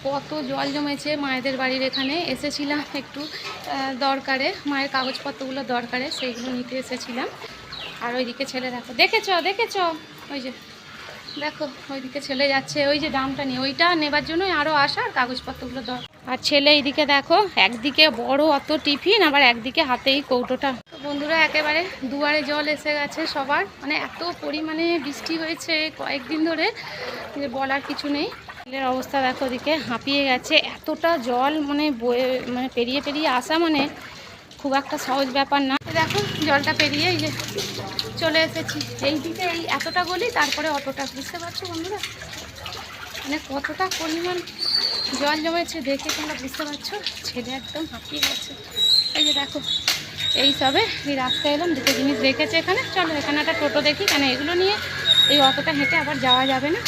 কত জল জমেছে মায়েদের বাড়ির এখানে। এসেছিলাম একটু দরকারে, মায়ের কাগজপত্রগুলো দরকারে, সেইগুলো নিতে এসেছিলাম। আর ওইদিকে ছেলে দেখেছ ওই যে দেখো ওইদিকে ছেলে যাচ্ছে ওই যে ডামটা নিয়ে, ওইটা নেবার জন্যই আরও আসা, আর কাগজপত্রগুলো দরকার। আর ছেলে এইদিকে দেখো, একদিকে বড় অত টিফিন, আবার একদিকে হাতেই কৌটোটা। বন্ধুরা একেবারে দুয়ারে জল এসে গেছে সবার, মানে এত পরিমাণে বৃষ্টি হয়েছে কয়েকদিন ধরে যে বলার কিছু নেই। ছেলের অবস্থা দেখো, ওদিকে হাঁপিয়ে গেছে। এতটা জল মানে বয়ে মানে পেরিয়ে পেরিয়ে আসা মানে খুব একটা সহজ ব্যাপার না। দেখো জলটা পেরিয়ে এই যে চলে এসেছি এইদিকে, এই এতটা গলি, তারপরে অটোটা। বুঝতে পারছো বন্ধুরা মানে কতটা পরিমাণ জল জমেছে, দেখে তোমরা বুঝতে পারছো। ছেলে একদম হাঁপিয়ে গেছে। এই যে দেখো এই সবে এই রাস্তায় এলাম, দুটো জিনিস দেখেছে এখানে। চলো এখানে একটা টোটো দেখি, কেন এগুলো নিয়ে এই অতটা হেঁটে আবার যাওয়া যাবে না।